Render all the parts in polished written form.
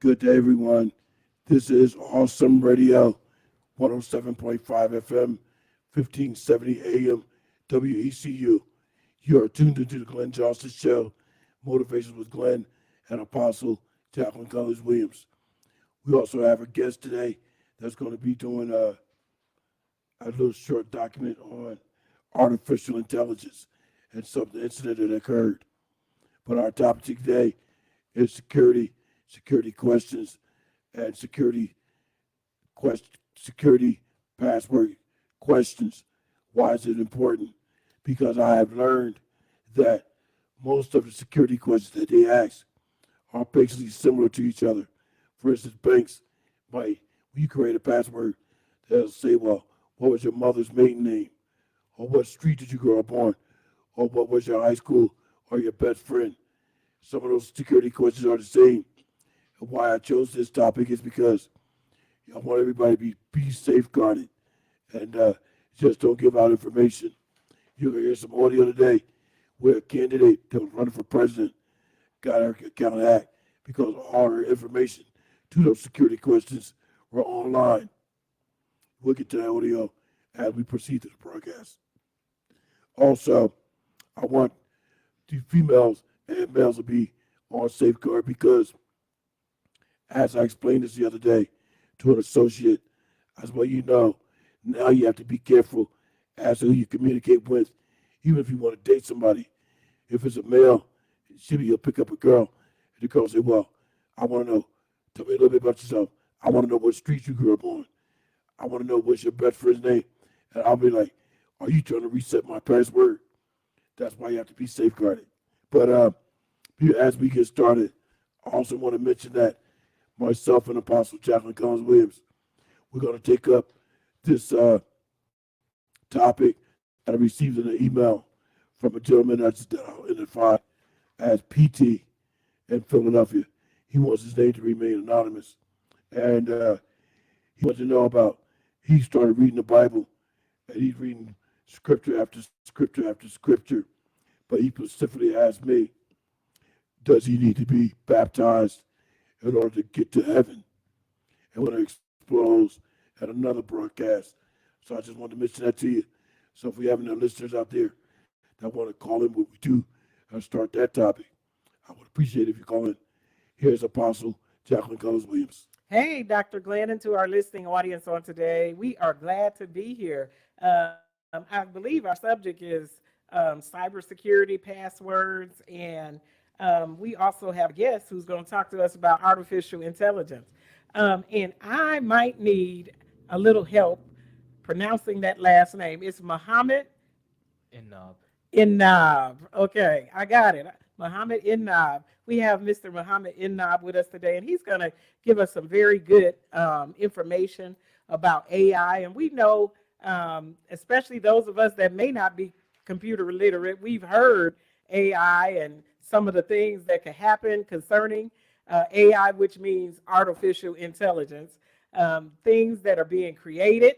Good day, everyone. This is Awesome Radio, 107.5 FM, 1570 AM, WECU. You are tuned into the Glenn Johnson Show, Motivations with Glenn and Apostle Jacqueline Cullins Williams. We also have a guest today that's going to be doing a little short document on artificial intelligence and some of the incident that occurred. But our topic today is security questions, and security password questions. Why is it important? Because I have learned that most of the security questions that they ask are basically similar to each other. For instance, banks might, when you create a password, they'll say, well, what was your mother's maiden name? Or what street did you grow up on? Or what was your high school or your best friend? Some of those security questions are the same. And why I chose this topic is because I want everybody to be safeguarded and just don't give out information. You're going to hear some audio today where a candidate that was running for president got her account hacked because all her information to those security questions were online. We'll get to that audio as we proceed to the broadcast. Also, I want the females and males to be on safeguard because, as I explained this the other day to an associate, as well you know, now you have to be careful as to who you communicate with, even if you want to date somebody. If it's a male, he'll pick up a girl, and the girl will say, well, I want to know, tell me a little bit about yourself. I want to know what street you grew up on. I want to know what's your best friend's name. And I'll be like, are you trying to reset my password? That's why you have to be safeguarded. But as we get started, I also want to mention that myself and Apostle Jacqueline Cullins Williams, we're going to take up this topic that I received in an email from a gentleman that's identified as PT in Philadelphia. He wants his name to remain anonymous. And he wants to know about, he started reading the Bible, and he's reading scripture after scripture after scripture. But he specifically asked me, does he need to be baptized in order to get to heaven? And when it explodes at another broadcast. So I just wanted to mention that to you. So if we have any listeners out there that want to call in what we do and start that topic, I would appreciate it if you call in. Here's Apostle Jacqueline Cullins Williams. Hey, Dr. Glenn, and to our listening audience on today, we are glad to be here. I believe our subject is cybersecurity passwords, and we also have a guest who's going to talk to us about artificial intelligence. And I might need a little help pronouncing that last name. It's Muhammad Enough. Inab. Okay, I got it. Muhammad Inab. We have Mr. Muhammad Inab with us today, and he's going to give us some very good information about AI. And we know, especially those of us that may not be computer literate, we've heard AI and some of the things that could happen concerning AI, which means artificial intelligence, things that are being created.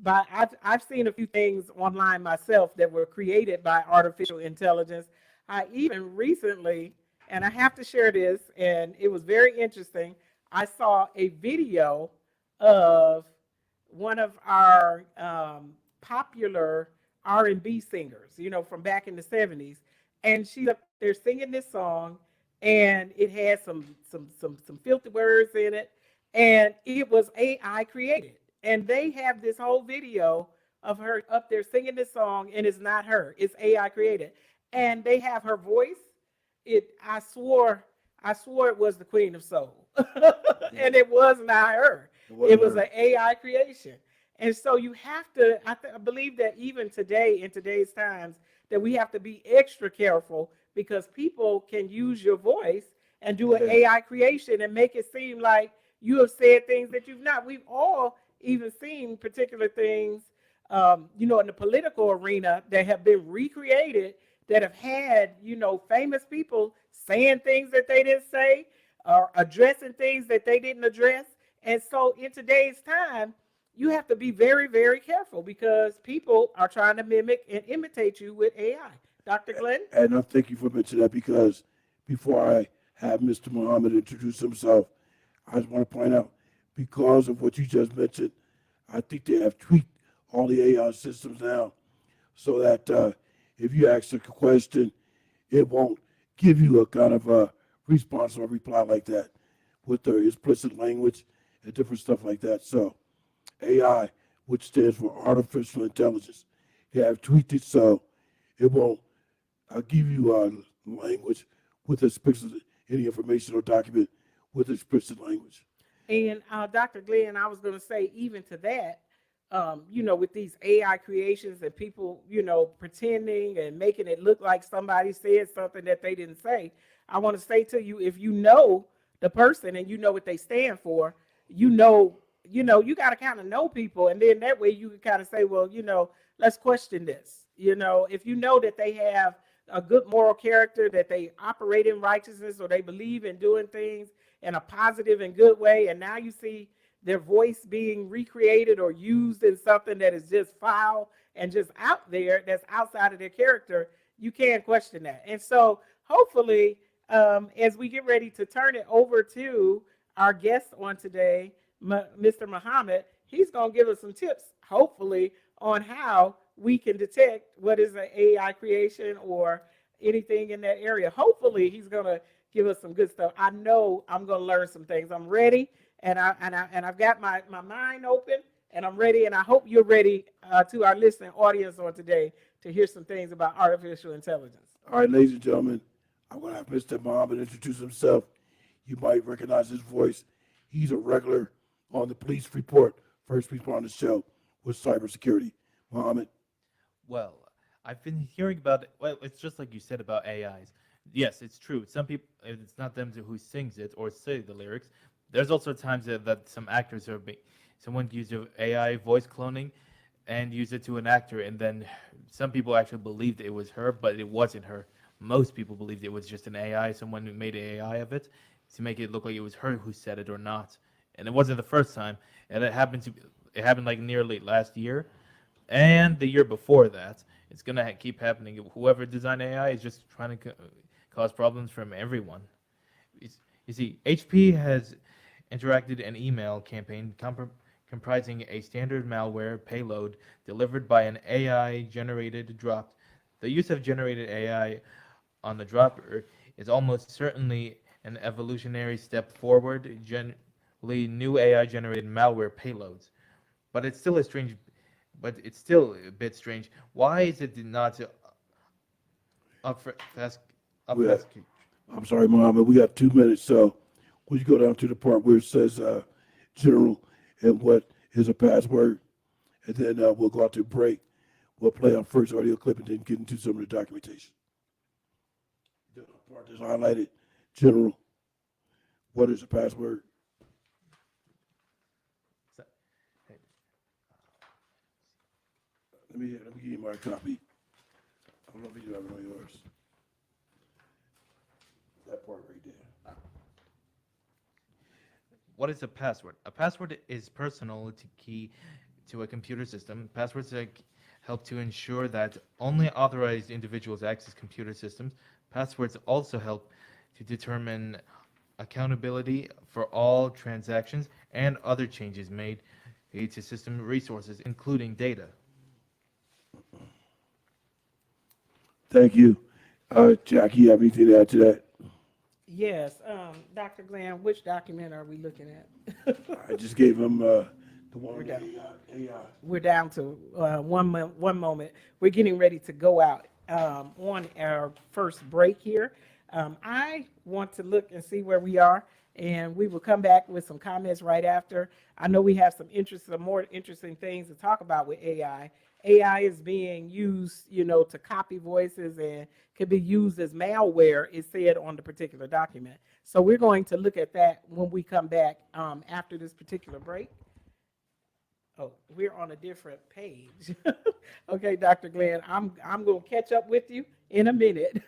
But I've seen a few things online myself that were created by artificial intelligence. I even recently, and I have to share this, and it was very interesting. I saw a video of one of our popular R&B singers, from back in the 70s, and she's up there singing this song, and it had some filthy words in it, and it was AI created. And they have this whole video of her up there singing this song, and it's not her, it's AI created. And they have her voice. I swore it was the Queen of Soul. And it was not her. It was an AI creation. And so you have to, I believe that even today, in today's times, that we have to be extra careful because people can use your voice and do an AI creation and make it seem like you have said things that you've not. We've all even seen particular things, in the political arena that have been recreated that have had, famous people saying things that they didn't say or addressing things that they didn't address. And so in today's time, you have to be very, very careful because people are trying to mimic and imitate you with AI. Dr. Glenn? And I thank you for mentioning that because before I have Mr. Muhammad introduce himself, I just want to point out, because of what you just mentioned, I think they have tweaked all the AI systems now so that if you ask a question, it won't give you a kind of a response or reply like that with the explicit language and different stuff like that. So AI, which stands for artificial intelligence, they have tweaked it so it won't give you language with explicit any information or document with explicit language. And Dr. Glenn, I was going to say, even to that, with these AI creations and people, pretending and making it look like somebody said something that they didn't say, I want to say to you, if you know the person and you know what they stand for, you know, you got to kind of know people, and then that way you can kind of say, well, let's question this. If you know that they have a good moral character, that they operate in righteousness, or they believe in doing things in a positive and good way, and now you see their voice being recreated or used in something that is just foul and just out there, that's outside of their character, you can't question that. And so hopefully, as we get ready to turn it over to our guest on today, Mr. Muhammad, he's going to give us some tips, hopefully, on how we can detect what is an AI creation or anything in that area. Hopefully, he's going to give us some good stuff. I know I'm going to learn some things. I'm ready, and I've got my mind open, and I'm ready, and I hope you're ready, to our listening audience on today, to hear some things about artificial intelligence. All right, ladies and gentlemen, I'm going to have Mr. Muhammad introduce himself. You might recognize his voice. He's a regular on the police report, first responder show with cybersecurity. Muhammad. Well, I've been hearing about it. Well, it's just like you said about AIs. Yes, it's true. Some people, it's not them who sings it or say the lyrics. There's also times that some actors someone used AI voice cloning and used it to an actor, and then some people actually believed it was her, but it wasn't her. Most people believed it was just an AI, someone who made an AI of it to make it look like it was her who said it or not. And it wasn't the first time, and it happened like nearly last year and the year before that. It's gonna keep happening. Whoever designed AI is just trying to cause problems from everyone. You see, HP has interacted an email campaign comprising a standard malware payload delivered by an AI-generated drop. The use of generated AI on the dropper is almost certainly an evolutionary step forward. Generally, new AI-generated malware payloads, but it's still a strange. But it's still a bit strange. Why is it not fast, We have, fast? I'm sorry, Muhammad. We got 2 minutes, so would you go down to the part where it says general and what is a password? And then we'll go out to break. We'll play our first audio clip and then get into some of the documentation. The part that's highlighted, general. What is a password? Let me give you my copy. I don't know if you have it on yours. That part right there. What is a password? A password is personal to key to a computer system. Passwords help to ensure that only authorized individuals access computer systems. Passwords also help to determine accountability for all transactions and other changes made to system resources, including data. Thank you. Jackie, you have anything to add to that? Yes, Dr. Glenn, which document are we looking at? I just gave him the one We're with down. AI. We're down to one moment. We're getting ready to go out on our first break here. I want to look and see where we are, and we will come back with some comments right after. I know we have some more interesting things to talk about with AI. AI is being used, to copy voices and can be used as malware, is said on the particular document. So we're going to look at that when we come back after this particular break. Oh, we're on a different page. Okay, Dr. Glenn, I'm going to catch up with you in a minute.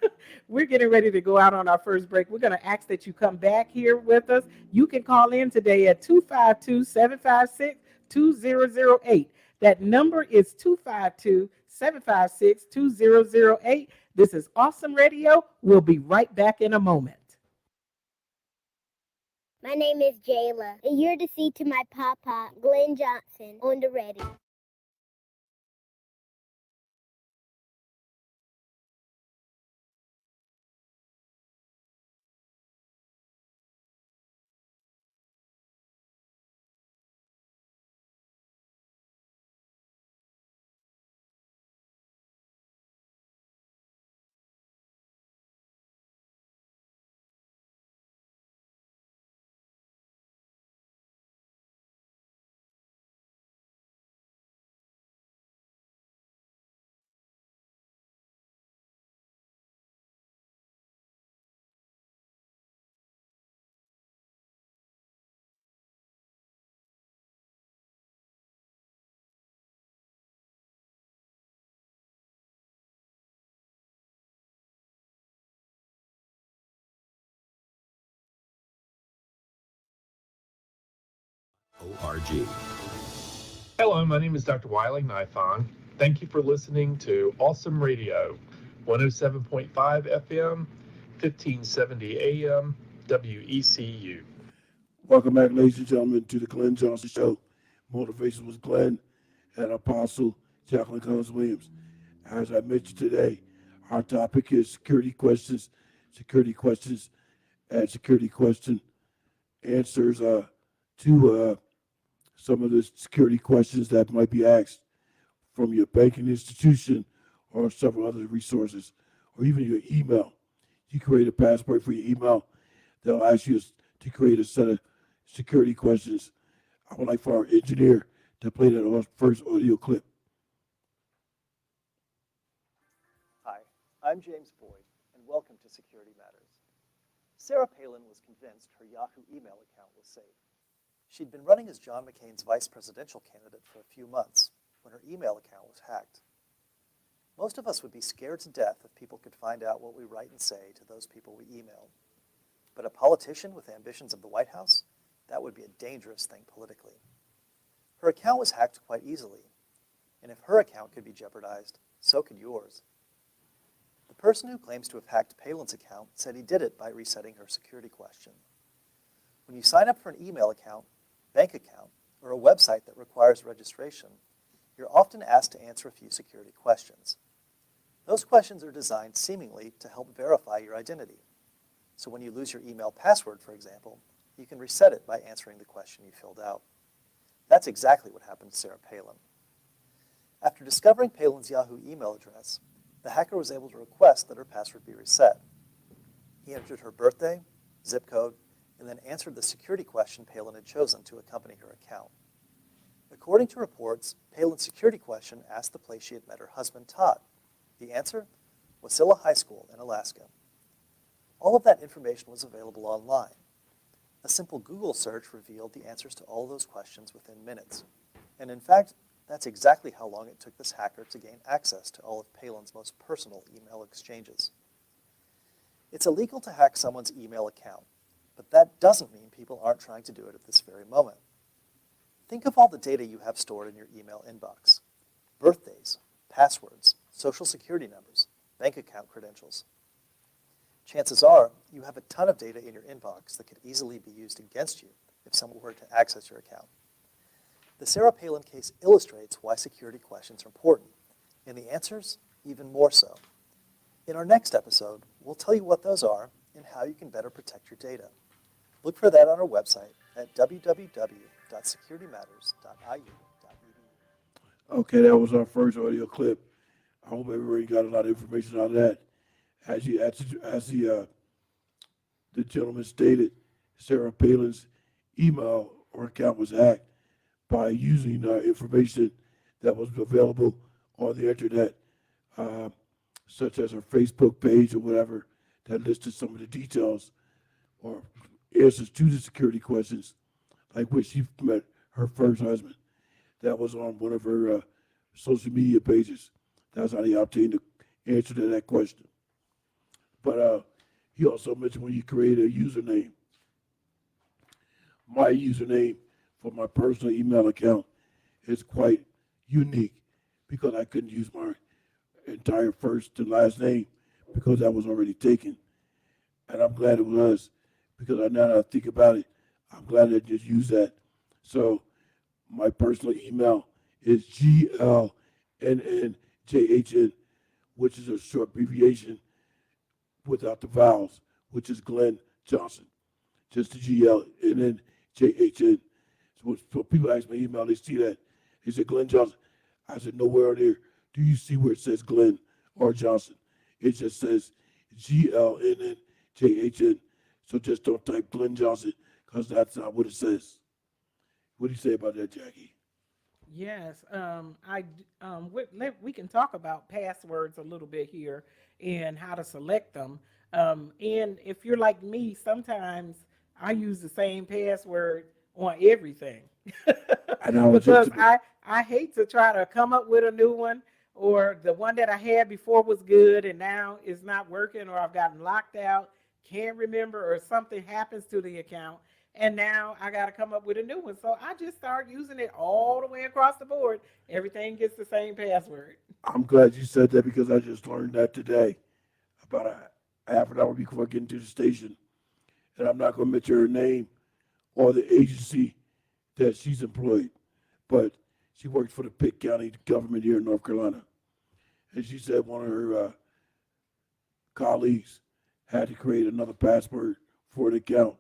We're getting ready to go out on our first break. We're going to ask that you come back here with us. You can call in today at 252-756-2008. That number is 252-756-2008. This is Awesome Radio. We'll be right back in a moment. My name is Jayla, and you're to see to my papa, Glenn Johnson, on the ready. ORG. Hello, my name is Dr. Wiley Nithon. Thank you for listening to Awesome Radio, 107.5 FM, 1570 AM, WECU. Welcome back, ladies and gentlemen, to the Glenn Johnson Show. Motivation with Glenn and Apostle Jacqueline Cullins Williams. As I mentioned today, our topic is security questions, and security question answers to some of the security questions that might be asked from your banking institution or several other resources, or even your email. You create a password for your email. They'll ask you to create a set of security questions. I would like for our engineer to play that first audio clip. Hi, I'm James Boyd, and welcome to Security Matters. Sarah Palin was convinced her Yahoo email account was safe. She'd been running as John McCain's vice presidential candidate for a few months when her email account was hacked. Most of us would be scared to death if people could find out what we write and say to those people we email. But a politician with ambitions of the White House? That would be a dangerous thing politically. Her account was hacked quite easily, and if her account could be jeopardized, so could yours. The person who claims to have hacked Palin's account said he did it by resetting her security question. When you sign up for an email account, bank account, or a website that requires registration, you're often asked to answer a few security questions. Those questions are designed seemingly to help verify your identity. So when you lose your email password, for example, you can reset it by answering the question you filled out. That's exactly what happened to Sarah Palin. After discovering Palin's Yahoo email address, the hacker was able to request that her password be reset. He entered her birthday, zip code, and then answered the security question Palin had chosen to accompany her account. According to reports, Palin's security question asked the place she had met her husband, Todd. The answer? Wasilla High School in Alaska. All of that information was available online. A simple Google search revealed the answers to all those questions within minutes. And in fact, that's exactly how long it took this hacker to gain access to all of Palin's most personal email exchanges. It's illegal to hack someone's email account, but that doesn't mean people aren't trying to do it at this very moment. Think of all the data you have stored in your email inbox. Birthdays, passwords, social security numbers, bank account credentials. Chances are you have a ton of data in your inbox that could easily be used against you if someone were to access your account. The Sarah Palin case illustrates why security questions are important, and the answers even more so. In our next episode, we'll tell you what those are and how you can better protect your data. Look for that on our website at www.securitymatters.iu.edu. Okay, that was our first audio clip. I hope everybody got a lot of information out of that. The gentleman stated, Sarah Palin's email or account was hacked by using information that was available on the internet, such as her Facebook page or whatever, that listed some of the details or answers to the security questions, like when she met her first husband. That was on one of her social media pages. That's how they obtained the answer to that question. But he also mentioned when you create a username. My username for my personal email account is quite unique because I couldn't use my entire first and last name because that was already taken. And I'm glad it was because now that I think about it, I'm glad I just used that. So my personal email is GLNNJHN, which is a short abbreviation without the vowels, which is Glenn Johnson. Just the GLNNJHN. So when people ask my email, they see that. They say Glenn Johnson. I said, nowhere on there do you see where it says Glenn or Johnson. It just says GLNNJHN. So just don't type Glenn Johnson because that's not what it says. What do you say about that, Jackie? Yes, we can talk about passwords a little bit here and how to select them. And if you're like me, sometimes I use the same password on everything And I was because just, I hate to try to come up with a new one, or the one that I had before was good and now it's not working, or I've gotten locked out, can't remember, or something happens to the account and now I got to come up with a new one. So I just start using it all the way across the board. Everything gets the same password. I'm glad you said that because I just learned that today about a half an hour before getting to the station. And I'm not going to mention her name or the agency that she's employed, but she works for the Pitt County government here in North Carolina. And she said one of her colleagues had to create another password for an account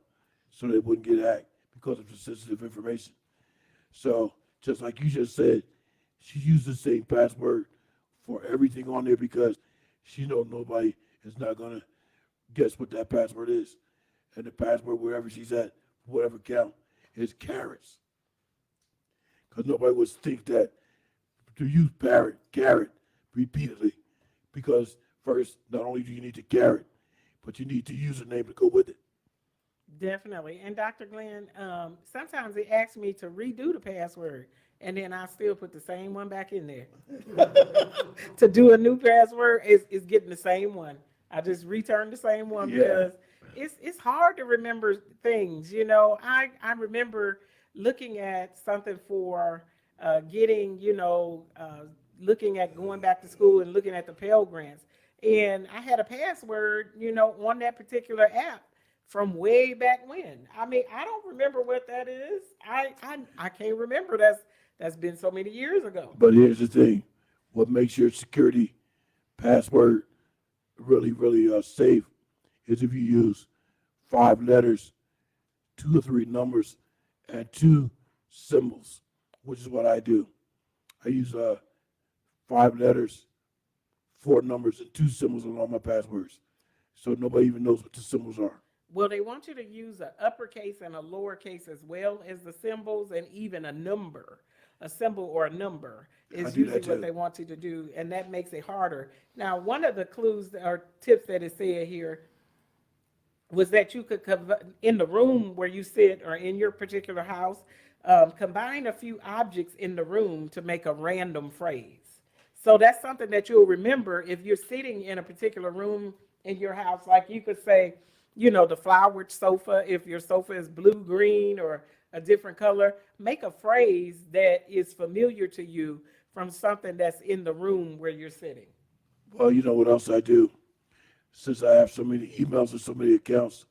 so they wouldn't get hacked because of the sensitive information. So just like you just said, she used the same password for everything on there because she knows nobody is not gonna guess what that password is. And the password wherever she's at, whatever account, is carrots. Because nobody would think that to use carrot repeatedly. Because first, not only do you need the carrot, but you need the username to go with it. Definitely. And Dr. Glenn, sometimes it asks me to redo the password, and then I still put the same one back in there. To do a new password is getting the same one. I just return the same one Yeah. because it's hard to remember things. You know, I remember looking at something for getting, looking at going back to school and looking at the Pell Grants. And I had a password, on that particular app from way back when. I mean, I don't remember what that is. I can't remember. That's been so many years ago. But here's the thing: what makes your security password really, really safe is if you use 5 letters, 2 or 3 numbers, and 2 symbols, which is what I do. I use 5 letters, 4 numbers, and 2 symbols on all my passwords, so nobody even knows what the symbols are. Well, they want you to use an uppercase and a lowercase as well as the symbols, and even a number. A symbol or a number I is do usually that what too. they want you to do, and that makes it harder. Now, one of the clues or tips that is said here was that you could in the room where you sit or in your particular house, combine a few objects in the room to make a random phrase. So that's something that you'll remember if you're sitting in a particular room in your house. Like you could say, the flowered sofa, if your sofa is blue, green, or a different color, make a phrase that is familiar to you from something that's in the room where you're sitting. Well, you know what else I do? Since I have so many emails and so many accounts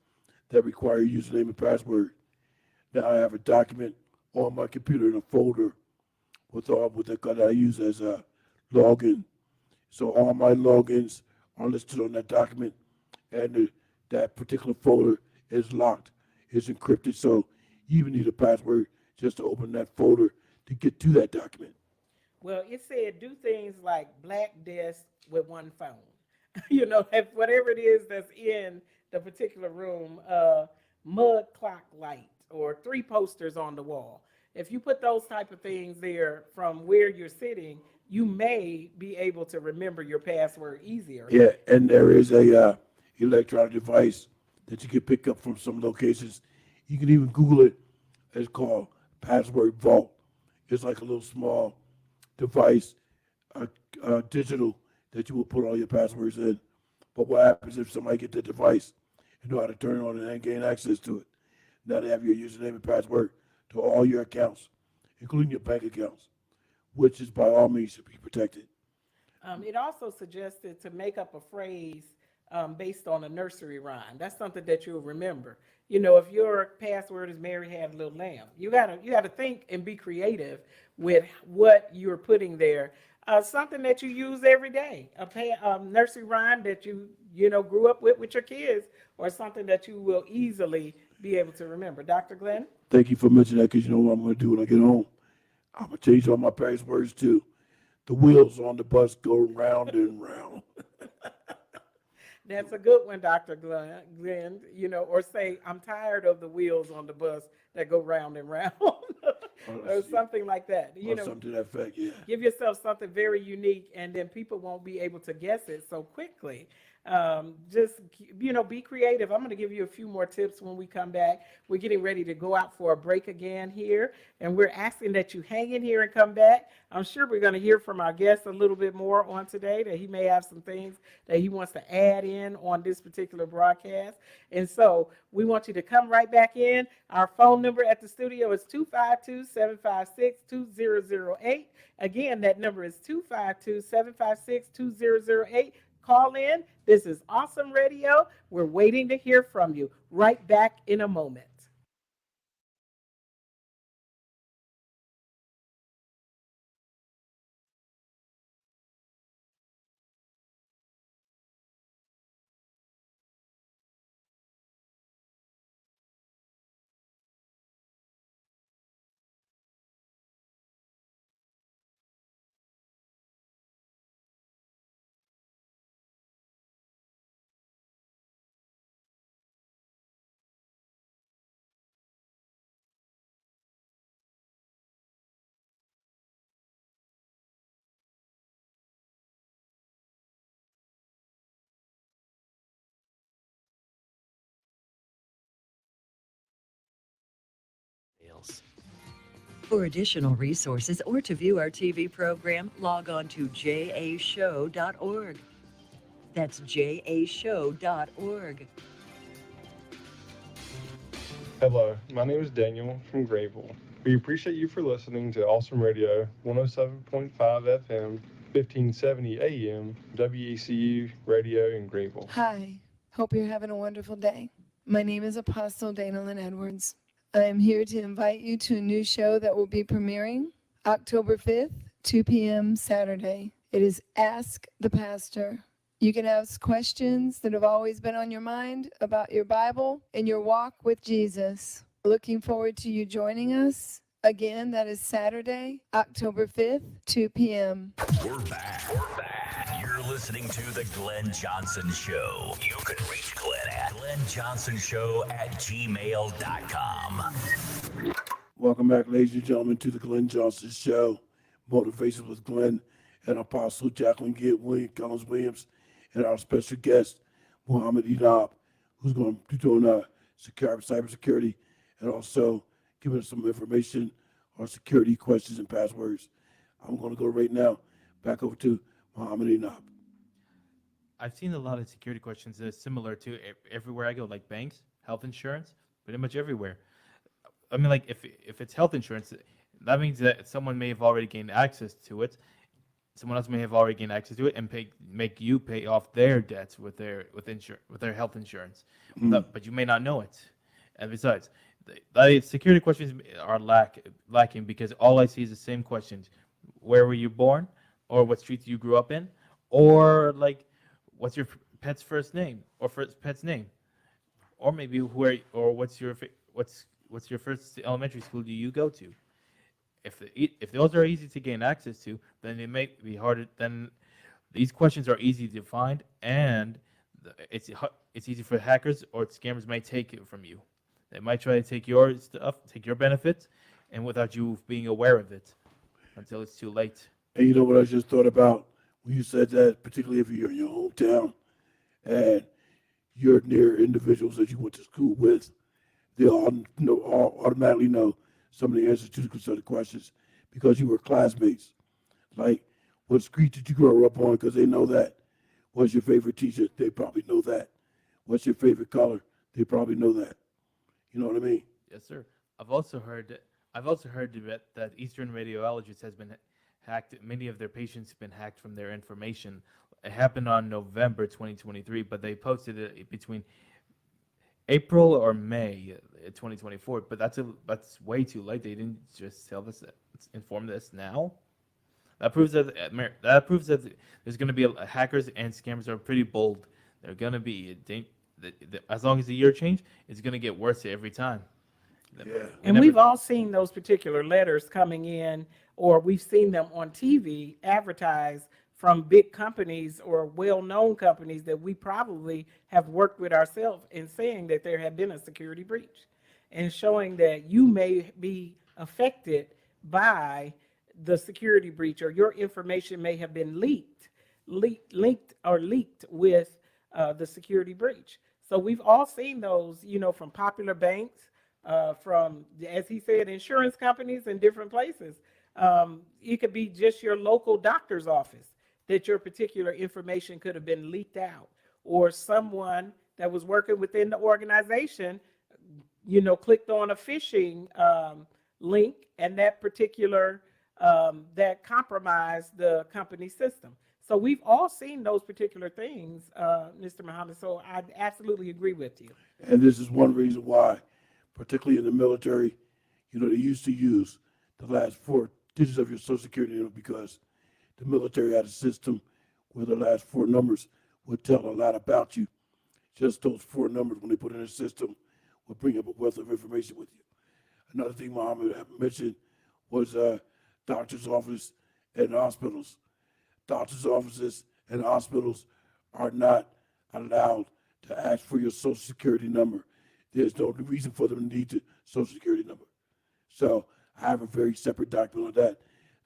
that require username and password, now I have a document on my computer in a folder with all what they call that I use as a login. So all my logins are listed on that document, and that particular folder is locked, it's encrypted. So you even need a password just to open that folder to get to that document. Well, it said do things like black desk with one phone. If whatever it is that's in the particular room, mud clock light or 3 posters on the wall. If you put those type of things there from where you're sitting, you may be able to remember your password easier. Yeah, and there is a electronic device that you can pick up from some locations. You can even Google it. It's called Password Vault. It's like a little small device, digital, that you will put all your passwords in. But what happens if somebody get the device and know how to turn it on and gain access to it? Now they have your username and password to all your accounts, including your bank accounts, which is by all means should be protected. It also suggested to make up a phrase based on a nursery rhyme. That's something that you'll remember. You know, if your password is Mary had a little lamb, you gotta think and be creative with what you're putting there. Something that you use every day, nursery rhyme that you grew up with your kids, or something that you will easily be able to remember. Dr. Glenn? Thank you for mentioning that because you know what I'm going to do when I get home. I'm going to change all my passwords too. The wheels on the bus go round and round. That's a good one, Dr. Glenn, or say, I'm tired of the wheels on the bus that go round and round, or something like that. Or something to that effect, yeah. Give yourself something very unique, and then people won't be able to guess it so quickly. Just, be creative. I'm going to give you a few more tips when we come back. We're getting ready to go out for a break again here, and we're asking that you hang in here and come back. I'm sure we're going to hear from our guest a little bit more on today, that he may have some things that he wants to add in on this particular broadcast. And so we want you to come right back in. Our phone number at the studio is 252-756-2008. Again, that number is 252-756-2008. Call in. This is Awesome Radio. We're waiting to hear from you. Right back in a moment. For additional resources or to view our TV program, log on to jashow.org. That's jashow.org. Hello, my name is Daniel from Greenville. We appreciate you for listening to Awesome Radio 107.5 FM, 1570 AM, WECU Radio in Greenville. Hi, hope you're having a wonderful day. My name is Apostle Dana Lynn Edwards. I am here to invite you to a new show that will be premiering October 5th, 2 p.m. Saturday. It is Ask the Pastor. You can ask questions that have always been on your mind about your Bible and your walk with Jesus. Looking forward to you joining us. Again, that is Saturday, October 5th, 2 p.m. We're back. You're listening to The Glenn Johnson Show. You can reach Glenn at glennjohnsonshow@gmail.com. Welcome back, ladies and gentlemen, to the Glenn Johnson Show. Motivation with Glenn and Apostle Jacqueline Cullins Williams, and our special guest, Muhammad Enab, who's going to be doing cybersecurity and also giving us some information on security questions and passwords. I'm going to go right now back over to Muhammad Enab. I've seen a lot of security questions that are similar to everywhere I go, like banks, health insurance, pretty much everywhere. I mean, like if it's health insurance, that means that someone may have already gained access to it. Someone else may have already gained access to it and make you pay off their debts with their health insurance, but you may not know it. And besides, the security questions are lacking because all I see is the same questions: where were you born, or what street you grew up in, or like what's your pet's first name or pet's name, or maybe what's your first elementary school do you go to? If those are easy to gain access to, then it may be harder. Then these questions are easy to find, and it's easy for hackers or scammers might take it from you. They might try to take your stuff, take your benefits, and without you being aware of it until it's too late. And you know what I just thought about when you said that, particularly if you're in your hometown and you're near individuals that you went to school with, they all automatically know some of the answers to the questions because you were classmates. Like, what street did you grow up on? Because they know that. What's your favorite teacher? They probably know that. What's your favorite color? They probably know that. You know what I mean? Yes, sir. I've also heard that Eastern radiologists has been hacked. Many of their patients have been hacked from their information, it happened on November 2023, but they posted it between April or May 2024. But that's way too late. They didn't just inform this now. That proves that there's going to be hackers and scammers are pretty bold. They're going to be as long as the year change, it's going to get worse every time. Yeah. And we've all seen those particular letters coming in, or we've seen them on TV advertised from big companies or well-known companies that we probably have worked with ourselves in saying that there had been a security breach and showing that you may be affected by the security breach, or your information may have been leaked with the security breach. So we've all seen those, from popular banks, from, as he said, insurance companies and different places. It could be just your local doctor's office that your particular information could have been leaked out, or someone that was working within the organization, clicked on a phishing link, and that particular that compromised the company system. So we've all seen those particular things, Mr. Muhammad. So I absolutely agree with you. And this is one reason why, particularly in the military, they used to use the last 4 digits of your social security number, because the military had a system where the last 4 numbers would tell a lot about you. Just those 4 numbers, when they put in a system, would bring up a wealth of information with you. Another thing Muhammad mentioned was doctor's office and hospitals. Doctor's offices and hospitals are not allowed to ask for your social security number. There's no reason for them to need the social security number. So I have a very separate document on that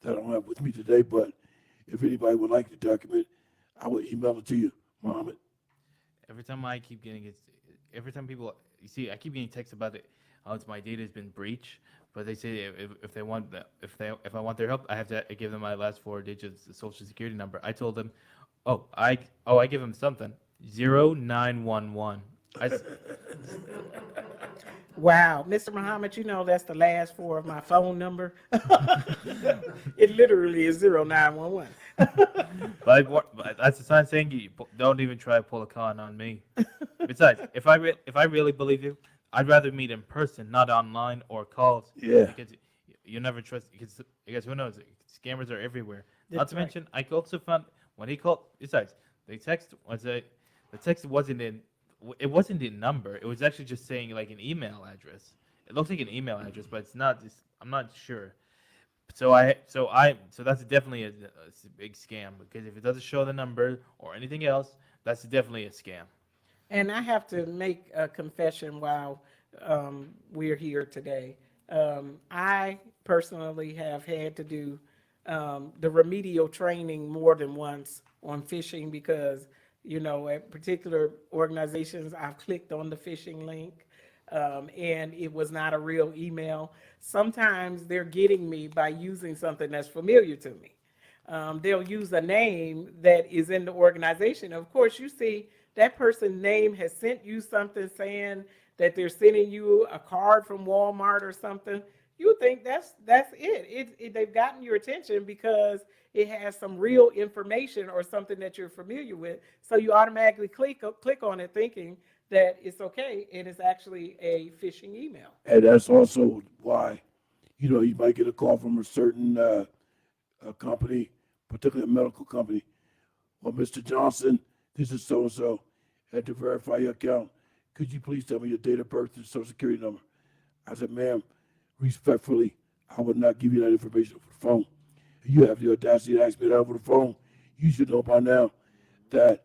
I don't have with me today, but if anybody would like the document, I will email it to you, Muhammad. Every time people, you see, I keep getting texts about it. How my data has been breached, but they say if I want their help, I have to give them my last 4 digits social security number. I told them, I give them something 0911. Wow, Mr. Muhammad, that's the last 4 of my phone number. It literally is 0911. But that's a sign saying you don't even try to pull a con on me. Besides, if I really believe you, I'd rather meet in person, not online or calls. Yeah. Because you never trust. Because who knows? Scammers are everywhere. That's Not to right. mention, I also found when he called. Besides, the text wasn't in. It wasn't the number. It was actually just saying like an email address. It looks like an email address, but it's not. I'm not sure. So that's definitely a big scam, because if it doesn't show the number or anything else, that's definitely a scam. And I have to make a confession while we're here today. I personally have had to do the remedial training more than once on phishing, because, at particular organizations, I've clicked on the phishing link and it was not a real email. Sometimes they're getting me by using something that's familiar to me. They'll use a name that is in the organization. Of course, you see that person's name has sent you something saying that they're sending you a card from Walmart or something. You think that's it. They've gotten your attention because it has some real information or something that you're familiar with. So you automatically click on it thinking that it's okay, and it's actually a phishing email. And that's also why, you might get a call from a certain company, particularly a medical company. Well, Mr. Johnson, this is so-and-so. Had to verify your account. Could you please tell me your date of birth and social security number? I said, ma'am, respectfully, I would not give you that information over the phone. If you have the audacity to ask me that over the phone, you should know by now that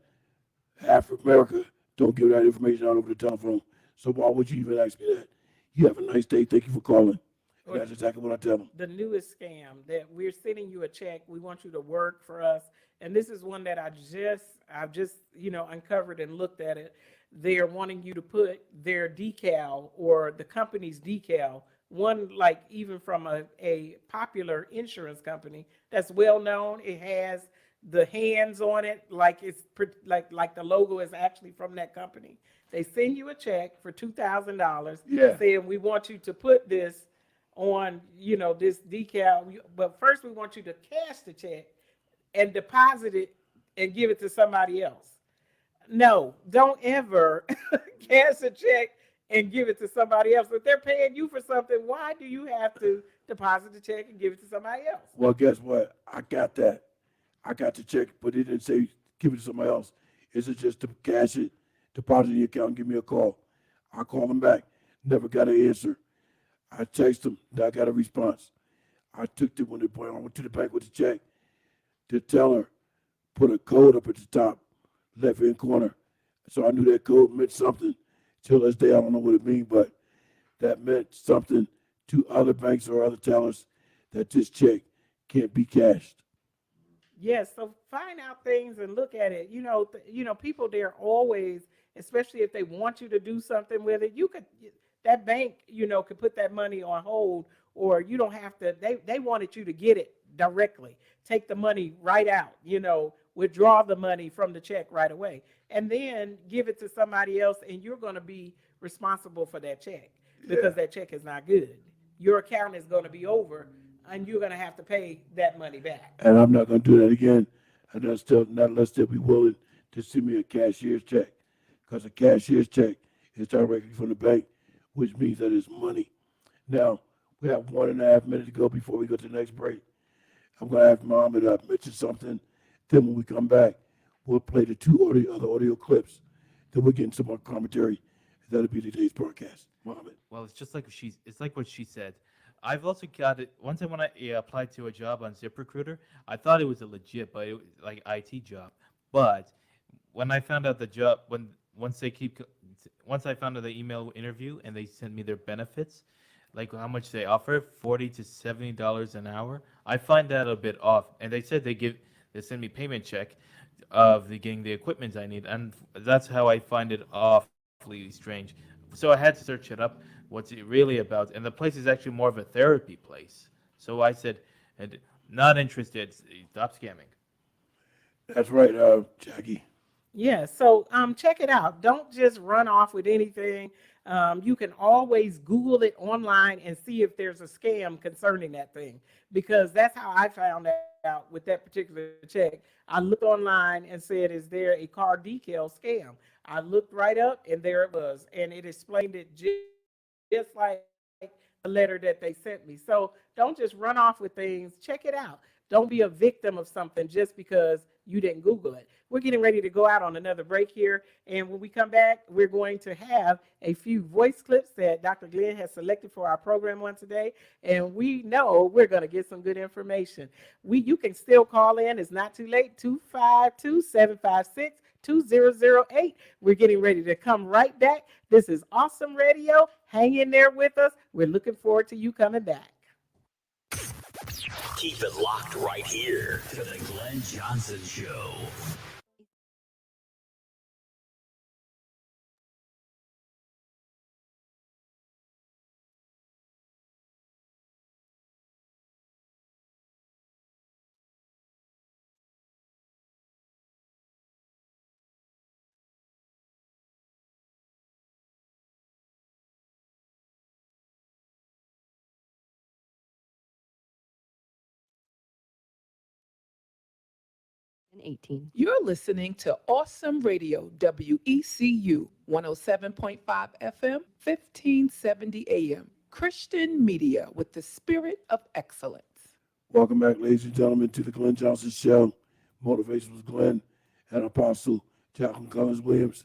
half of America don't give that information out over the telephone. So why would you even ask me that? You have a nice day. Thank you for calling. And that's exactly what I tell them. The newest scam that we're sending you a check. We want you to work for us. And this is one that I've just uncovered and looked at it. They're wanting you to put their decal or the company's decal, one like even from a popular insurance company that's well known. It has the hands on it, like it's like the logo is actually from that company. They send you a check for $2,000, saying we want you to put this on, this decal, but first we want you to cash the check and deposit it and give it to somebody else. No, don't ever cash a check and give it to somebody else. If they're paying you for something, why do you have to deposit the check and give it to somebody else? Well, guess what? I got that. I got the check, but it didn't say give it to somebody else. Is it just to cash it, deposit in the account, and give me a call? I call them back. Never got an answer. I text them. I got a response. I took the when they I went to the bank with the check. The teller put a code up at the top, left hand corner. So I knew that code meant something. Till this day, I don't know what it means, but that meant something to other banks or other tellers that this check can't be cashed. Yes, so find out things and look at it. People they're always, especially if they want you to do something with it, that bank, could put that money on hold, or you don't have to. They wanted you to get it directly, take the money right out, withdraw the money from the check right away, and then give it to somebody else, and you're going to be responsible for that check because that check is not good. Your account is going to be over, and you're going to have to pay that money back. And I'm not going to do that again. And that's still not unless they'll be willing to send me a cashier's check, because a cashier's check is directly from the bank, which means that it's money. Now we have 1.5 minutes to go before we go to the next break. I'm going to have Mohammed mention something. Then when we come back, we'll play the other audio clips. Then we'll get into some more commentary. That'll be today's broadcast. Mohammed. Well, it's like what she said. I've also got it. One time when I applied to a job on ZipRecruiter, I thought it was a legit, but it was like IT job. But when I found out the job, once I found out the email interview and they sent me their benefits, like how much they offer, $40 to $70 an hour. I find that a bit off. And they said they send me payment check of getting the equipment I need, and that's how I find it awfully strange. So I had to search it up. What's it really about? And the place is actually more of a therapy place. So I said, and not interested. Stop scamming. That's right, Jackie. Yeah, so check it out. Don't just run off with anything. You can always Google it online and see if there's a scam concerning that thing, because that's how I found out with that particular check. I looked online and said, is there a car decal scam? I looked right up and there it was, and it explained it just like the letter that they sent me. So don't just run off with things. Check it out. Don't be a victim of something just because you didn't Google it. We're getting ready to go out on another break here. And when we come back, we're going to have a few voice clips that Dr. Glenn has selected for our program on today. And we know we're going to get some good information. You can still call in. It's not too late. 252-756-2008. We're getting ready to come right back. This is Awesome Radio. Hang in there with us. We're looking forward to you coming back. Keep it locked right here to the Glenn Johnson Show. And 18. You're listening to Awesome Radio, WECU 107.5 FM, 1570 AM. Christian media with the spirit of excellence. Welcome back, ladies and gentlemen, to the Glenn Johnson Show. Motivation with Glenn and Apostle Jacqueline Cullins Williams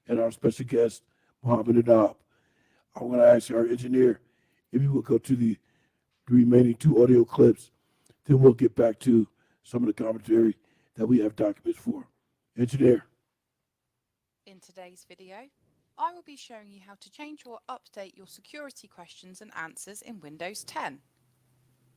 and our special guest, Muhammad Adab. I'm going to ask our engineer if you will go to the remaining two audio clips. Then we'll get back to some of the commentary that we have documents for. Engineer. In today's video, I will be showing you how to change or update your security questions and answers in Windows 10.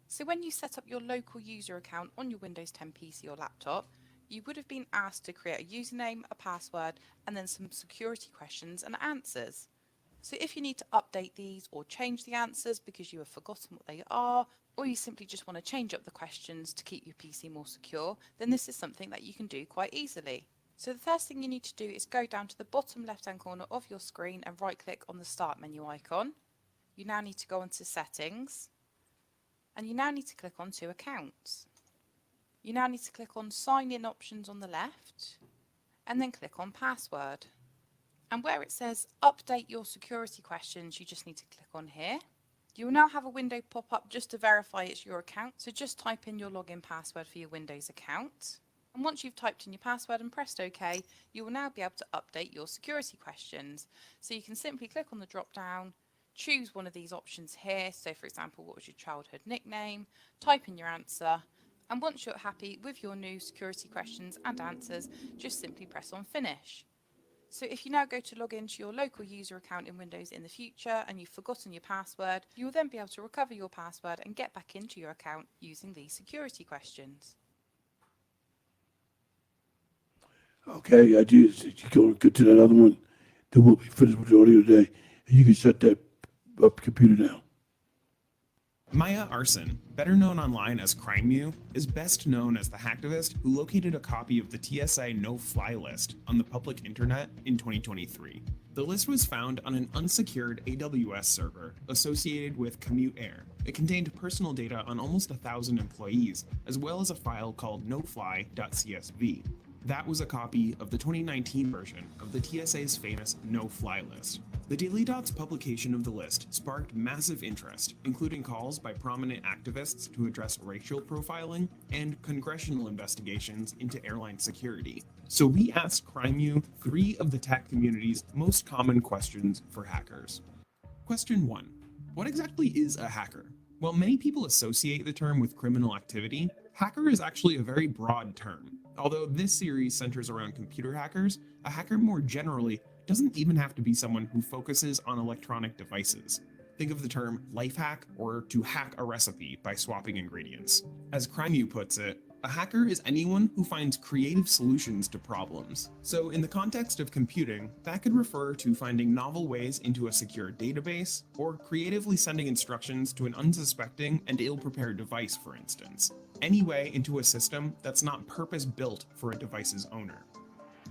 So when you set up your local user account on your Windows 10 PC or laptop, you would have been asked to create a username, a password, and then some security questions and answers. So if you need to update these or change the answers because you have forgotten what they are, or you simply just want to change up the questions to keep your PC more secure, then this is something that you can do quite easily. So the first thing you need to do is go down to the bottom left-hand corner of your screen and right-click on the Start menu icon. You now need to go onto Settings, and you now need to click onto Accounts. You now need to click on Sign In options on the left and then click on Password. And where it says Update your security questions, you just need to click on here. You will now have a window pop up just to verify it's your account, so just type in your login password for your Windows account. And once you've typed in your password and pressed OK, you will now be able to update your security questions. So you can simply click on the drop down, choose one of these options here. So for example, what was your childhood nickname? Type in your answer. And once you're happy with your new security questions and answers, just simply press on Finish. So if you now go to log into your local user account in Windows in the future and you've forgotten your password, you will then be able to recover your password and get back into your account using these security questions. Okay, I do. You go to that other one. Then we'll be finished with the audio today. And you can shut that computer down. Maya Arson, better known online as CrimeU, is best known as the hacktivist who located a copy of the TSA no-fly list on the public internet in 2023. The list was found on an unsecured AWS server associated with Commute Air. It contained personal data on almost 1,000 employees, as well as a file called nofly.csv. That was a copy of the 2019 version of the TSA's famous no-fly list. The Daily Dot's publication of the list sparked massive interest, including calls by prominent activists to address racial profiling and congressional investigations into airline security. So we asked CrimeU 3 of the tech community's most common questions for hackers. Question 1. What exactly is a hacker? While many people associate the term with criminal activity, hacker is actually a very broad term. Although this series centers around computer hackers, a hacker more generally doesn't even have to be someone who focuses on electronic devices. Think of the term life hack or to hack a recipe by swapping ingredients. As CrimeU puts it, a hacker is anyone who finds creative solutions to problems. So in the context of computing, that could refer to finding novel ways into a secure database, or creatively sending instructions to an unsuspecting and ill-prepared device, for instance. Any way into a system that's not purpose-built for a device's owner.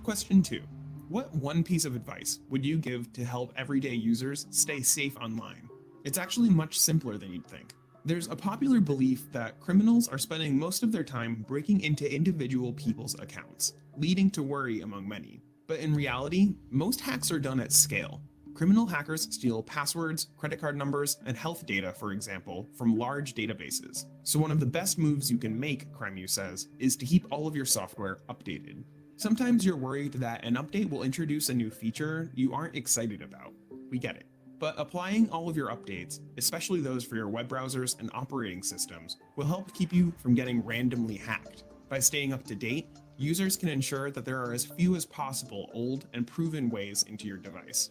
Question 2. What one piece of advice would you give to help everyday users stay safe online? It's actually much simpler than you'd think. There's a popular belief that criminals are spending most of their time breaking into individual people's accounts, leading to worry among many. But in reality, most hacks are done at scale. Criminal hackers steal passwords, credit card numbers, and health data, for example, from large databases. So one of the best moves you can make, CrimeU says, is to keep all of your software updated. Sometimes you're worried that an update will introduce a new feature you aren't excited about. We get it. But applying all of your updates, especially those for your web browsers and operating systems, will help keep you from getting randomly hacked. By staying up to date, users can ensure that there are as few as possible old and proven ways into your device.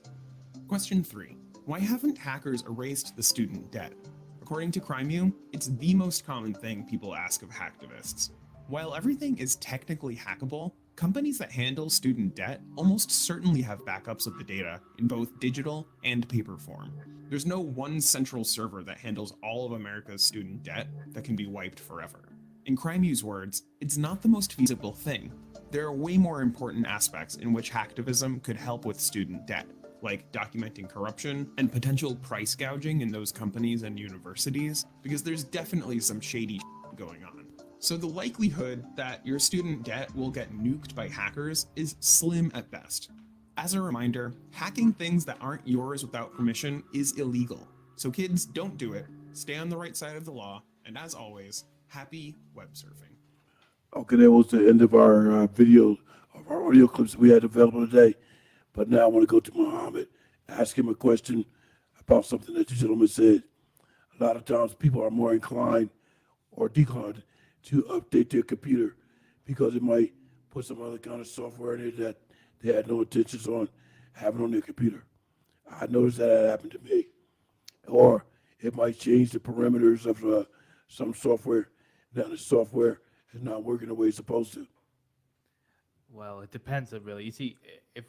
Question 3. Why haven't hackers erased the student debt? According to CrimeU, it's the most common thing people ask of hacktivists. While everything is technically hackable, companies that handle student debt almost certainly have backups of the data in both digital and paper form. There's no one central server that handles all of America's student debt that can be wiped forever. In CrimeU's words, it's not the most feasible thing. There are way more important aspects in which hacktivism could help with student debt, like documenting corruption and potential price gouging in those companies and universities, because there's definitely some shady going on. So the likelihood that your student debt will get nuked by hackers is slim at best. As a reminder, hacking things that aren't yours without permission is illegal. So kids, don't do it. Stay on the right side of the law. And as always, happy web surfing. Okay, that was the end of our video, of our audio clips that we had available today. But now I want to go to Muhammad, ask him a question about something that the gentleman said. A lot of times people are more inclined or declined to update their computer because it might put some other kind of software in it that they had no intentions on having on their computer. I noticed that happened to me. Or it might change the parameters of some software. Now the software is not working the way it's supposed to. Well, it depends really. You see, if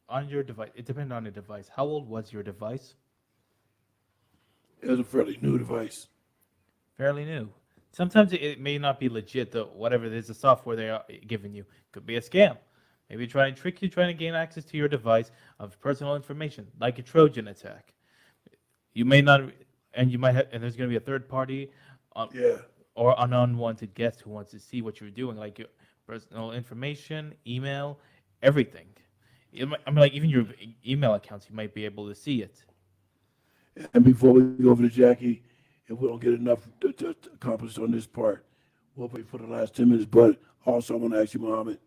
on your device, it depends on the device. How old was your device? It was a fairly new device. Fairly new. Sometimes it may not be legit, though. Whatever it is, the software they are giving you could be a scam. Maybe trying to trick you, trying to gain access to your device of personal information, like a Trojan attack. You may not, and you might have, and there's going to be a third party or an unwanted guest who wants to see what you're doing, like your personal information, email, everything. I mean, like even your email accounts, you might be able to see it. And before we go over to Jackie, if we don't get enough to accomplish on this part, we'll wait for the last 10 minutes. But also, I want to ask you, Mohammed,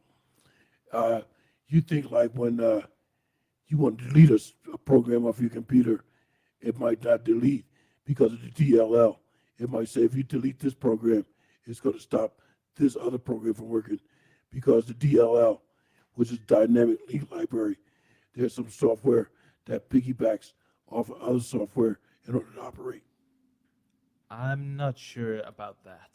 uh, you think like when you want to delete a program off your computer, it might not delete because of the DLL. It might say if you delete this program, it's going to stop this other program from working because the DLL, which is Dynamic Link Library, there's some software that piggybacks off of other software in order to operate. I'm not sure about that.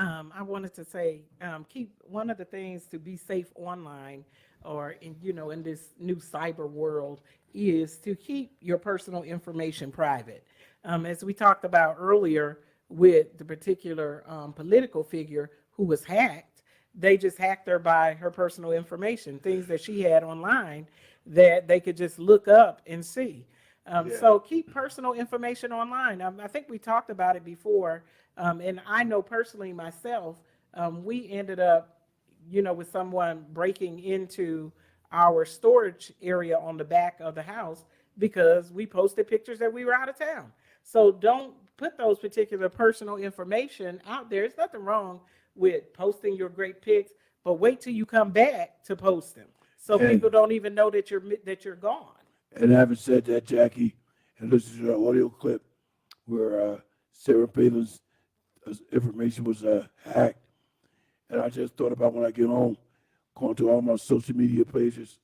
I wanted to say, keep one of the things to be safe online or in this new cyber world is to keep your personal information private. As we talked about earlier with the particular political figure who was hacked, they just hacked her by her personal information, things that she had online that they could just look up and see. So keep personal information online. I think we talked about it before, and I know personally myself, we ended up, with someone breaking into our storage area on the back of the house because we posted pictures that we were out of town. So don't put those particular personal information out there. There's nothing wrong with posting your great pics, but wait till you come back to post them so people don't even know that you're gone. And having said that, Jackie, and listen to the audio clip where Sarah Palin's information was hacked, and I just thought about when I get home, going to all my social media pages,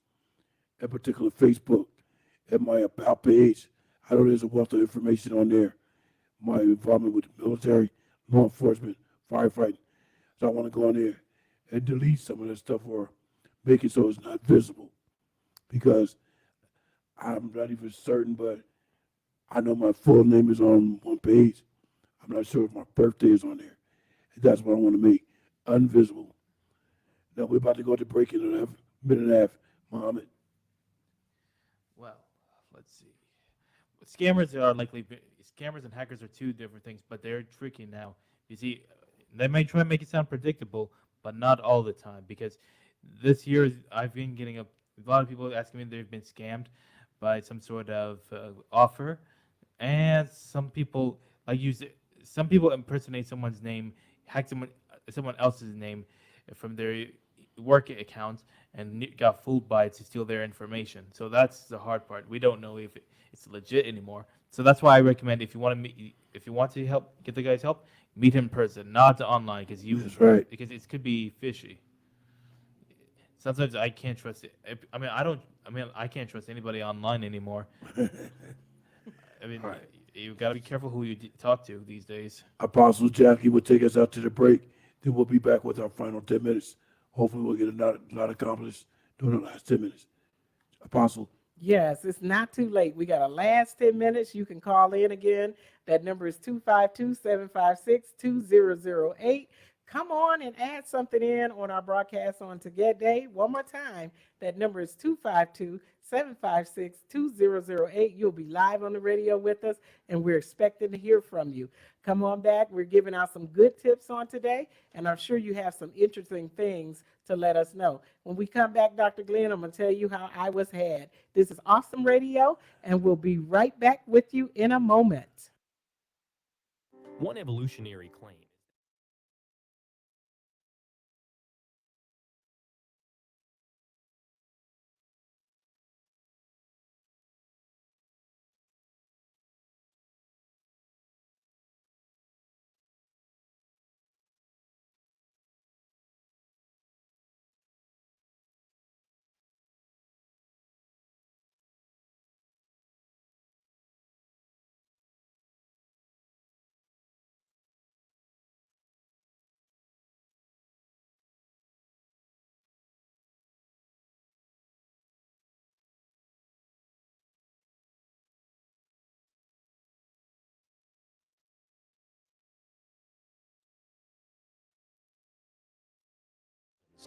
in particular Facebook, and my About page. I know there's a wealth of information on there. My involvement with the military, law enforcement, firefighting. So I want to go on there and delete some of that stuff or make it so it's not visible. Because I'm not even certain, but I know my full name is on one page. I'm not sure if my birthday is on there. And that's what I want to make invisible. Now we're about to go to break in a minute and a half, Mohammed. Well, let's see. Scammers and hackers are two different things, but they're tricky now. You see, they may try and make it sound predictable, but not all the time. Because this year I've been getting a lot of people asking me if they've been scammed by some sort of offer, and some people impersonate someone's name, hack someone else's name from their work account, and got fooled by it to steal their information. So that's the hard part. We don't know if it's legit anymore. So that's why I recommend if you want to help get the guy's help, meet him in person, not online, because because it could be fishy. Sometimes I can't trust it. I can't trust anybody online anymore. You got to be careful who you talk to these days. Apostle Jackie will take us out to the break. Then we'll be back with our final 10 minutes. Hopefully we'll get a lot accomplished during the last 10 minutes. Apostle. Yes, it's not too late. We got a last 10 minutes. You can call in again. That number is 252-756-2008. Come on and add something in on our broadcast on today. One more time. That number is 252-756-2008. You'll be live on the radio with us, and we're expecting to hear from you. Come on back. We're giving out some good tips on today, and I'm sure you have some interesting things to let us know. When we come back, Dr. Glenn, I'm going to tell you how I was had. This is Awesome Radio, and we'll be right back with you in a moment. One evolutionary claim.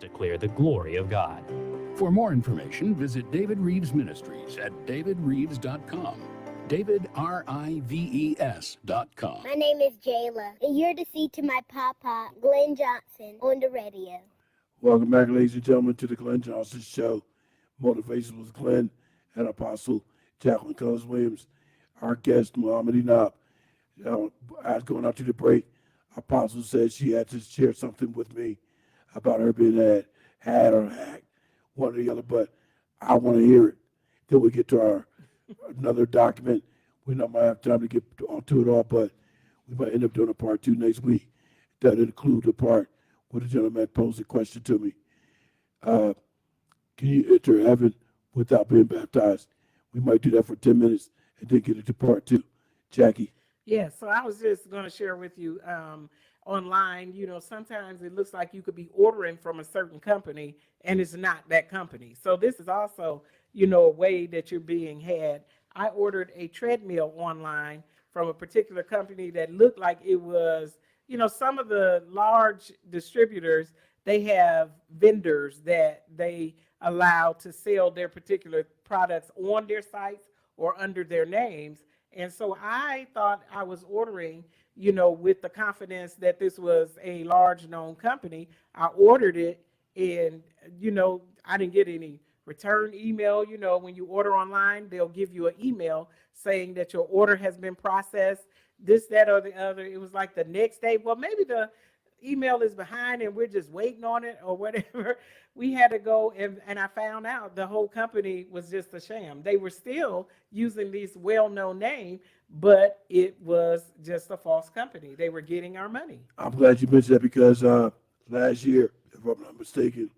Declare the glory of God. For more information, visit David Reeves Ministries at davidreeves.com. DavidRives.com. My name is Jayla, and you're to see to my papa, Glenn Johnson, on the radio. Welcome back, ladies and gentlemen, to the Glenn Johnson Show. Motivation with Glenn and Apostle Jacqueline Cullins Williams. Our guest, Muhammad Enab. As going out to the break, Apostle said she had to share something with me about her being had or hacked, one or the other, but I want to hear it. Then we get to our another document. We might have time to get onto it all, but we might end up doing a part 2 next week. That include the part where the gentleman posed a question to me. Can you enter heaven without being baptized? We might do that for 10 minutes and then get into part 2. Jackie. Yeah, so I was just going to share with you online, sometimes it looks like you could be ordering from a certain company and it's not that company. So this is also, a way that you're being had. I ordered a treadmill online from a particular company that looked like it was, some of the large distributors, they have vendors that they allow to sell their particular products on their sites or under their names. And so I thought I was ordering, with the confidence that this was a large known company. I ordered it and, I didn't get any return email. When you order online, they'll give you an email saying that your order has been processed, this, that, or the other. It was like the next day. Well, maybe the email is behind and we're just waiting on it or whatever. We had to go and I found out the whole company was just a sham. They were still using these well-known name, but it was just a false company. They were getting our money. I'm glad you mentioned that because last year, if I'm not mistaken,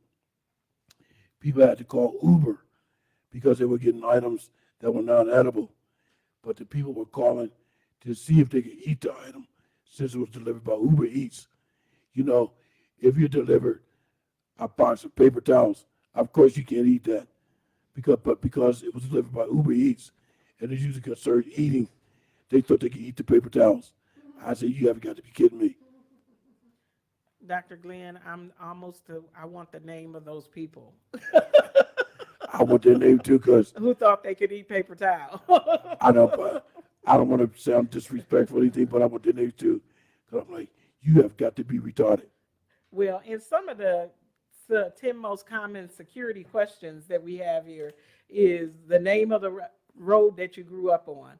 people had to call Uber because they were getting items that were not edible. But the people were calling to see if they could eat the item since it was delivered by Uber Eats. If you delivered a box of paper towels, of course you can't eat that because it was delivered by Uber Eats and it's usually concerned eating, they thought they could eat the paper towels. I said, you haven't got to be kidding me. Dr. Glenn, I want the name of those people. I want their name too because who thought they could eat paper towel. I don't want to sound disrespectful or anything, but I want their name too because I'm like, you have got to be retarded. Well, in some of the 10 most common security questions that we have here is the name of the road that you grew up on.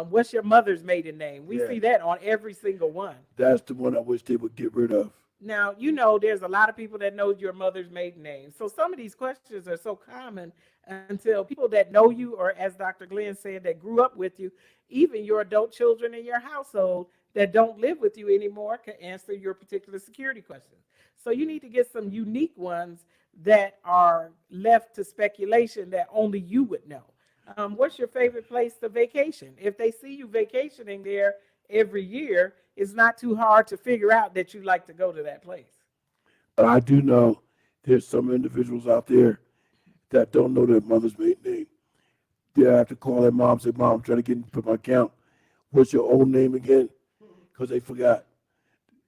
What's your mother's maiden name? We see that on every single one. That's the one I wish they would get rid of. Now, there's a lot of people that know your mother's maiden name. So some of these questions are so common until people that know you, or as Dr. Glenn said, that grew up with you, even your adult children in your household that don't live with you anymore can answer your particular security questions. So you need to get some unique ones that are left to speculation that only you would know. What's your favorite place to vacation? If they see you vacationing there every year, it's not too hard to figure out that you like to go to that place. But I do know there's some individuals out there that don't know their mother's maiden name. They have to call their mom and say, Mom, I'm trying to get into my account. What's your old name again? Because they forgot,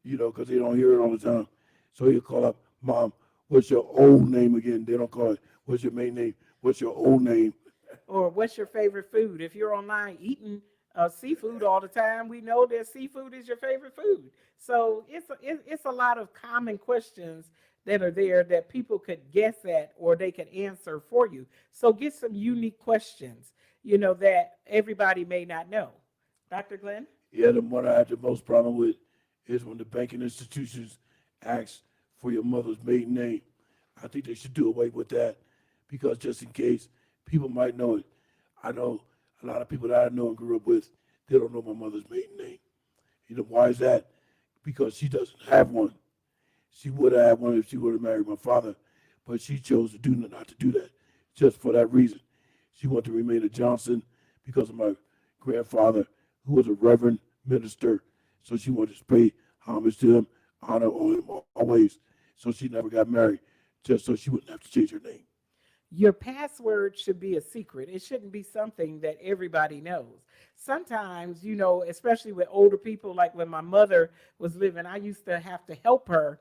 because they don't hear it all the time. So he'll call up, Mom, what's your old name again? They don't call it, what's your maiden name? What's your old name? Or what's your favorite food? If you're online eating seafood all the time, we know that seafood is your favorite food. So it's a lot of common questions that are there that people could guess at or they could answer for you. So get some unique questions, that everybody may not know. Dr. Glenn? Yeah, the one I had the most problem with is when the banking institutions ask for your mother's maiden name. I think they should do away with that because just in case people might know it. I know a lot of people that I know and grew up with, they don't know my mother's maiden name. Why is that? Because she doesn't have one. She would have had one if she would have married my father, but she chose to not to do that just for that reason. She wanted to remain a Johnson because of my grandfather, who was a reverend minister. So she wanted to pay homage to him, honor him always. So she never got married, just so she wouldn't have to change her name. Your password should be a secret. It shouldn't be something that everybody knows. Sometimes, especially with older people, like when my mother was living, I used to have to help her,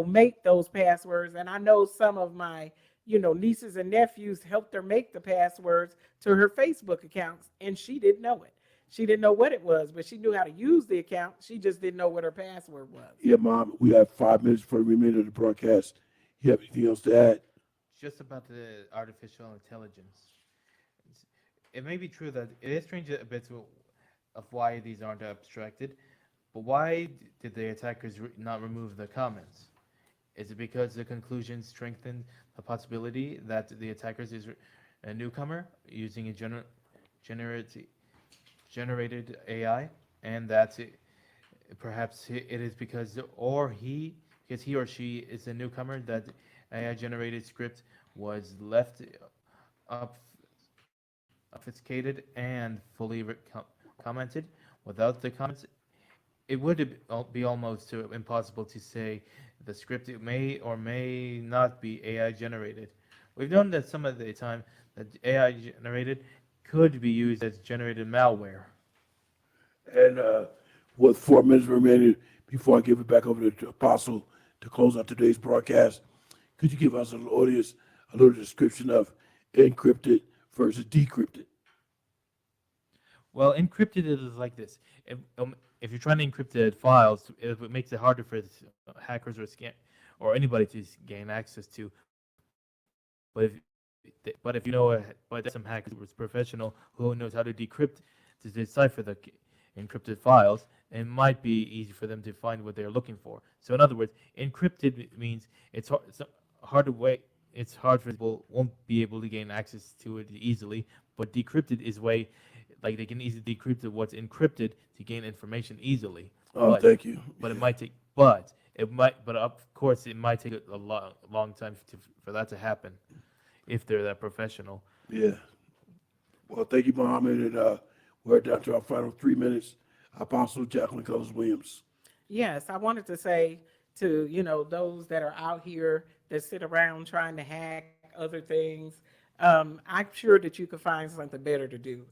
make those passwords. And I know some of my, nieces and nephews helped her make the passwords to her Facebook accounts, and she didn't know it. She didn't know what it was, but she knew how to use the account. She just didn't know what her password was. Yeah, Mom, we have 5 minutes for the remainder of the broadcast. You have anything else to add? Just about the artificial intelligence. It may be true that it is strange a bit of why these aren't abstracted, but why did the attackers not remove the comments? Is it because the conclusion strengthened the possibility that the attackers is a newcomer using a generated AI, and that perhaps it is because he or she is a newcomer, that AI generated script was left up obfuscated and fully commented. Without the comments, it would be almost impossible to say the script may or may not be AI generated. We've known that some of the time that AI generated could be used as generated malware. And with 4 minutes remaining, before I give it back over to Apostle to close out today's broadcast, could you give us an audience a little description of encrypted versus decrypted? Well, encrypted is like this. If you're trying to encrypt the files, it makes it harder for hackers or anybody to gain access to. But if you know some hacker who's professional who knows how to decrypt to decipher the encrypted files, it might be easy for them to find what they're looking for. So in other words, encrypted means it's hard to wait. It's hard for people won't be able to gain access to it easily. But decrypted is like they can easily decrypt what's encrypted to gain information easily. Oh, thank you. But but of course it might take a long time for that to happen if they're that professional. Yeah. Well, thank you, Muhammad. And we're down to our final 3 minutes. Apostle Jacqueline Cullins Williams. Yes, I wanted to say to, those that are out here that sit around trying to hack other things, I'm sure that you could find something better to do.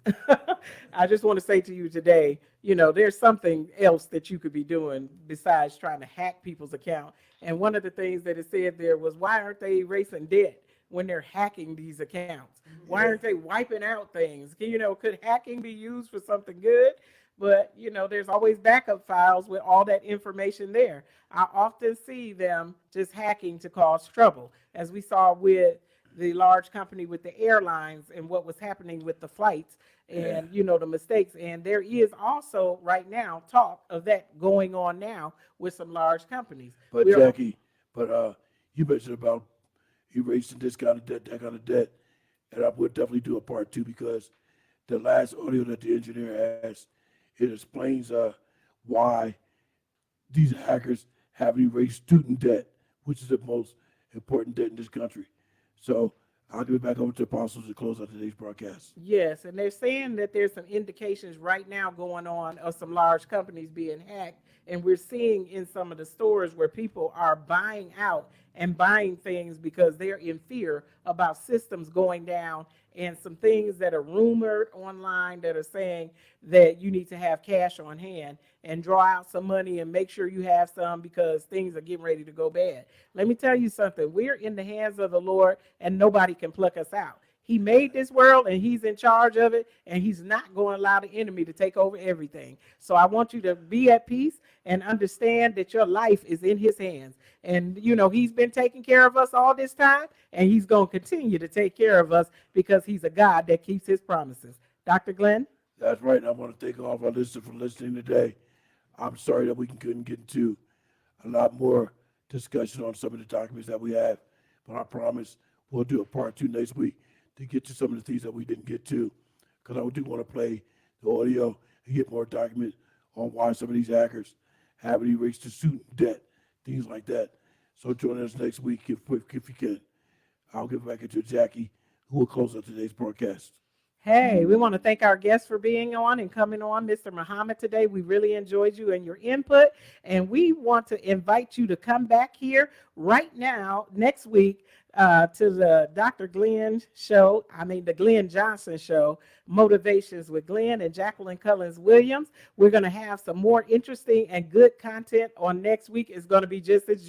I just want to say to you today, there's something else that you could be doing besides trying to hack people's account. And one of the things that it said there was, why aren't they erasing debt when they're hacking these accounts? Why aren't they wiping out things? Could hacking be used for something good? But, there's always backup files with all that information there. I often see them just hacking to cause trouble, as we saw with the large company with the airlines and what was happening with the flights and, the mistakes. And there is also right now talk of that going on now with some large companies. But Jackie, you mentioned about erasing this kind of debt, that kind of debt, and I would definitely do a part 2 because the last audio that the engineer has, it explains why these hackers have erased student debt, which is the most important debt in this country. So I'll give it back over to Apostles to close out today's broadcast. Yes, and they're saying that there's some indications right now going on of some large companies being hacked, and we're seeing in some of the stores where people are buying out and buying things because they're in fear about systems going down, and some things that are rumored online that are saying that you need to have cash on hand and draw out some money and make sure you have some because things are getting ready to go bad. Let me tell you something. We're in the hands of the Lord, and nobody can pluck us out. He made this world and he's in charge of it, and he's not going to allow the enemy to take over everything. So I want you to be at peace and understand that your life is in his hands. And, he's been taking care of us all this time, and he's going to continue to take care of us because he's a God that keeps his promises. Dr. Glenn? That's right. And I want to thank all of our listeners for listening today. I'm sorry that we couldn't get into a lot more discussion on some of the documents that we have, but I promise we'll do a part 2 next week to get to some of the things that we didn't get to, because I do want to play the audio and get more document on why some of these hackers have erased the student debt, things like that. So join us next week if you can. I'll give it back to Jackie, who will close out today's broadcast. Hey, we want to thank our guests for being on and coming on, Mr. Muhammad, today. We really enjoyed you and your input, and we want to invite you to come back here right now next week to the Dr. Glenn show, the Glenn Johnson show, Motivations with Glenn and Jacqueline Cullins Williams. We're going to have some more interesting and good content on next week. It's going to be just as